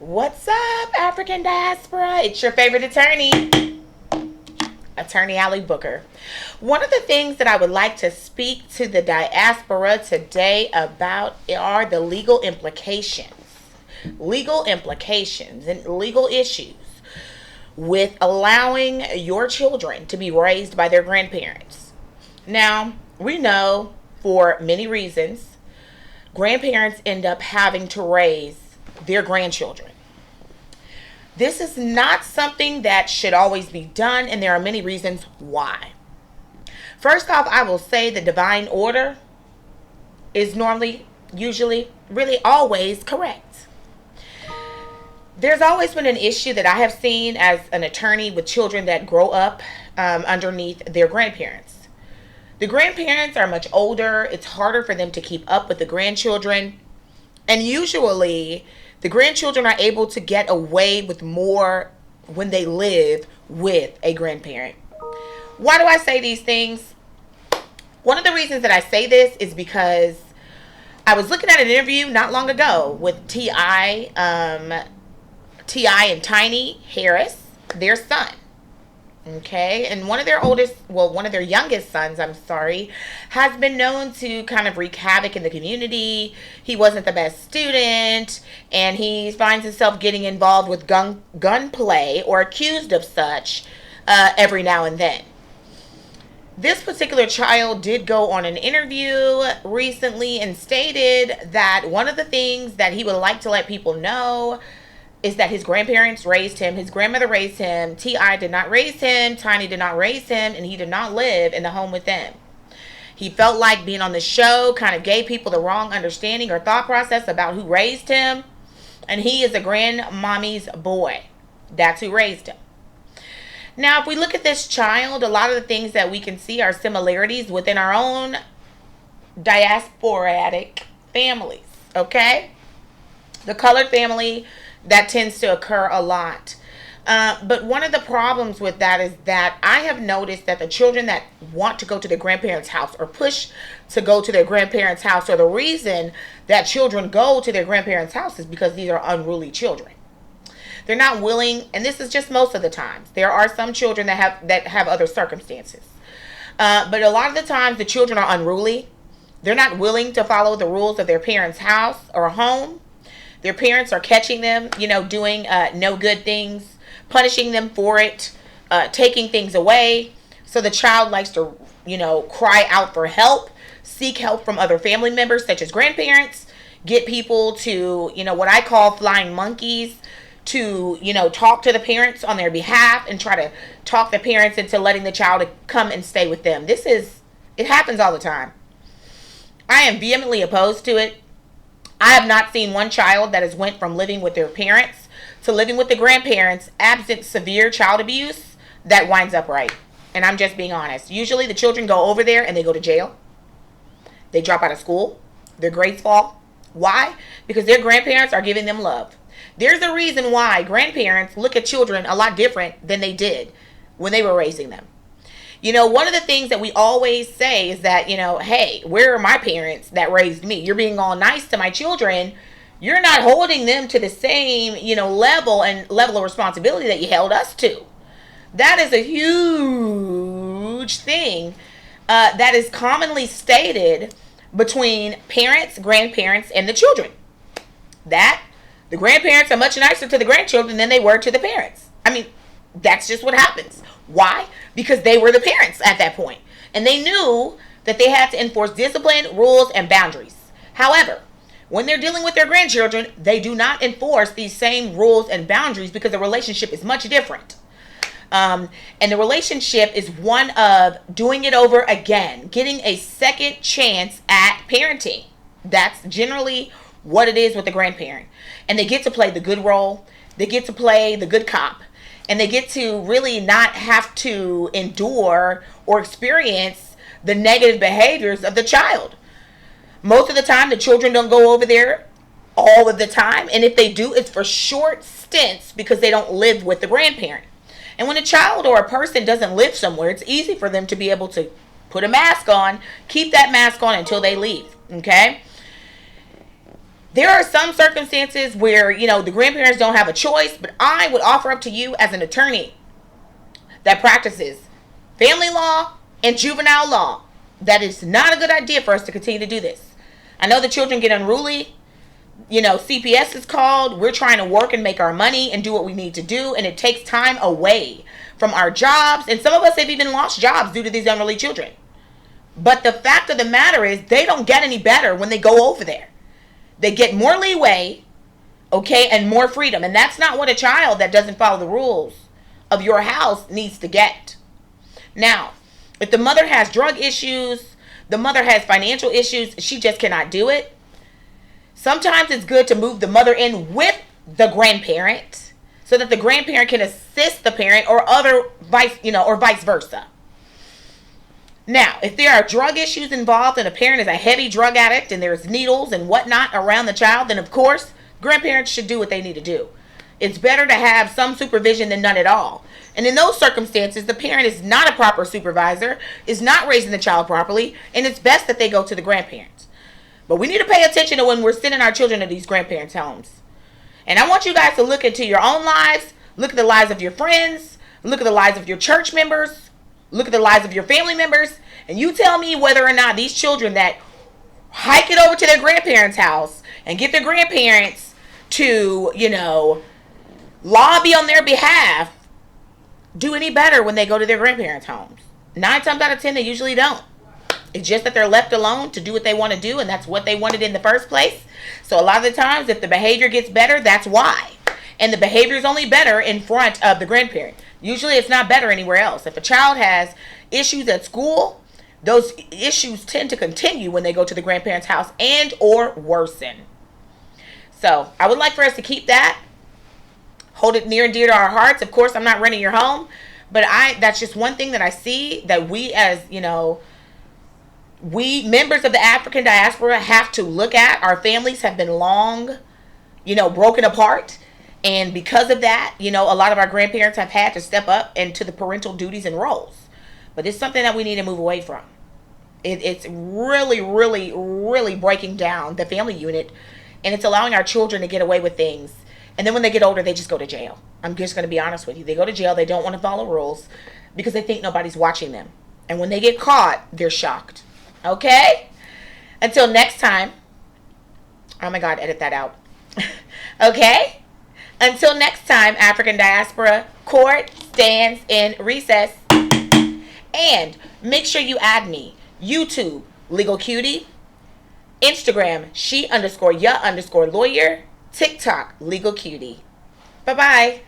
What's up, African Diaspora? It's your favorite attorney Allie Booker. One of the things that I would like to speak to the diaspora today about are the legal implications and legal issues with allowing your children to be raised by their grandparents. Now, we know for many reasons, grandparents end up having to raise their grandchildren. This is not something that should always be done, and there are many reasons why. First off, I will say the divine order is usually, really always correct. There's always been an issue that I have seen as an attorney with children that grow up underneath their grandparents. The grandparents are much older. It's harder for them to keep up with the grandchildren. And usually, the grandchildren are able to get away with more when they live with a grandparent. Why do I say these things? One of the reasons that I say this is because I was looking at an interview not long ago with T.I. and Tiny Harris, their son. Okay, and one of their youngest sons, has been known to kind of wreak havoc in the community. He wasn't the best student, and he finds himself getting involved with gunplay or accused of such every now and then. This particular child did go on an interview recently and stated that one of the things that he would like to let people know is that his grandparents raised him. His grandmother raised him. T.I. did not raise him. Tiny did not raise him. And he did not live in the home with them. He felt like being on the show kind of gave people the wrong understanding or thought process about who raised him. And he is a grandmommy's boy. That's who raised him. Now, if we look at this child, a lot of the things that we can see are similarities within our own diasporatic families. Okay? The colored family, that tends to occur a lot. But one of the problems with that is that I have noticed that the children that want to go to their grandparents' house or push to go to their grandparents' house, or the reason that children go to their grandparents' house is because these are unruly children. They're not willing, and this is just most of the times. There are some children that have other circumstances. But a lot of the times the children are unruly. They're not willing to follow the rules of their parents' house or home. Their parents are catching them, doing no good things, punishing them for it, taking things away. So the child likes to, cry out for help, seek help from other family members, such as grandparents, get people to, what I call flying monkeys, to, talk to the parents on their behalf and try to talk the parents into letting the child come and stay with them. It happens all the time. I am vehemently opposed to it. I have not seen one child that has went from living with their parents to living with the grandparents absent severe child abuse that winds up right. And I'm just being honest. Usually the children go over there and they go to jail. They drop out of school. Their grades fall. Why? Because their grandparents are giving them love. There's a reason why grandparents look at children a lot different than they did when they were raising them. One of the things that we always say is that, hey, where are my parents that raised me? You're being all nice to my children. You're not holding them to the same, level of responsibility that you held us to. That is a huge thing that is commonly stated between parents, grandparents, and the children. That the grandparents are much nicer to the grandchildren than they were to the parents. I mean, that's just what happens. Why? Because they were the parents at that point. And they knew that they had to enforce discipline, rules, and boundaries. However, when they're dealing with their grandchildren, they do not enforce these same rules and boundaries because the relationship is much different. And the relationship is one of doing it over again, getting a second chance at parenting. That's generally what it is with the grandparent. And they get to play the good role. They get to play the good cop. And they get to really not have to endure or experience the negative behaviors of the child. Most of the time, the children don't go over there all of the time. And if they do, it's for short stints because they don't live with the grandparent. And when a child or a person doesn't live somewhere, it's easy for them to be able to put a mask on, keep that mask on until they leave. Okay? There are some circumstances where, the grandparents don't have a choice, but I would offer up to you as an attorney that practices family law and juvenile law, that is not a good idea for us to continue to do this. I know the children get unruly. CPS is called. We're trying to work and make our money and do what we need to do, and it takes time away from our jobs. And some of us have even lost jobs due to these unruly children. But the fact of the matter is, they don't get any better when they go over there. They get more leeway, okay, and more freedom. And that's not what a child that doesn't follow the rules of your house needs to get. Now, if the mother has drug issues, the mother has financial issues, she just cannot do it. Sometimes it's good to move the mother in with the grandparent so that the grandparent can assist the parent, or vice versa. Now, if there are drug issues involved and a parent is a heavy drug addict and there's needles and whatnot around the child, then of course, grandparents should do what they need to do. It's better to have some supervision than none at all. And in those circumstances, the parent is not a proper supervisor, is not raising the child properly, and it's best that they go to the grandparents. But we need to pay attention to when we're sending our children to these grandparents' homes. And I want you guys to look into your own lives, look at the lives of your friends, look at the lives of your church members, look at the lives of your family members, and you tell me whether or not these children that hike it over to their grandparents' house and get their grandparents to, lobby on their behalf, do any better when they go to their grandparents' homes. 9 times out of 10, they usually don't. It's just that they're left alone to do what they want to do, and that's what they wanted in the first place. So a lot of the times, if the behavior gets better, that's why. And the behavior is only better in front of the grandparent. Usually it's not better anywhere else. If a child has issues at school, those issues tend to continue when they go to the grandparents' house and or worsen. So I would like for us to keep that. Hold it near and dear to our hearts. Of course, I'm not renting your home, but that's just one thing that I see that we as, we members of the African diaspora have to look at. Our families have been long, broken apart. And because of that, a lot of our grandparents have had to step up into the parental duties and roles. But it's something that we need to move away from. It's really, really, really breaking down the family unit. And it's allowing our children to get away with things. And then when they get older, they just go to jail. I'm just going to be honest with you. They go to jail. They don't want to follow rules because they think nobody's watching them. And when they get caught, they're shocked. Okay? Until next time. Oh my God, edit that out. Okay? Until next time, African Diaspora Court stands in recess. And make sure you add me. YouTube, Legal Cutie. Instagram, she_ya_lawyer. TikTok, Legal Cutie. Bye-bye.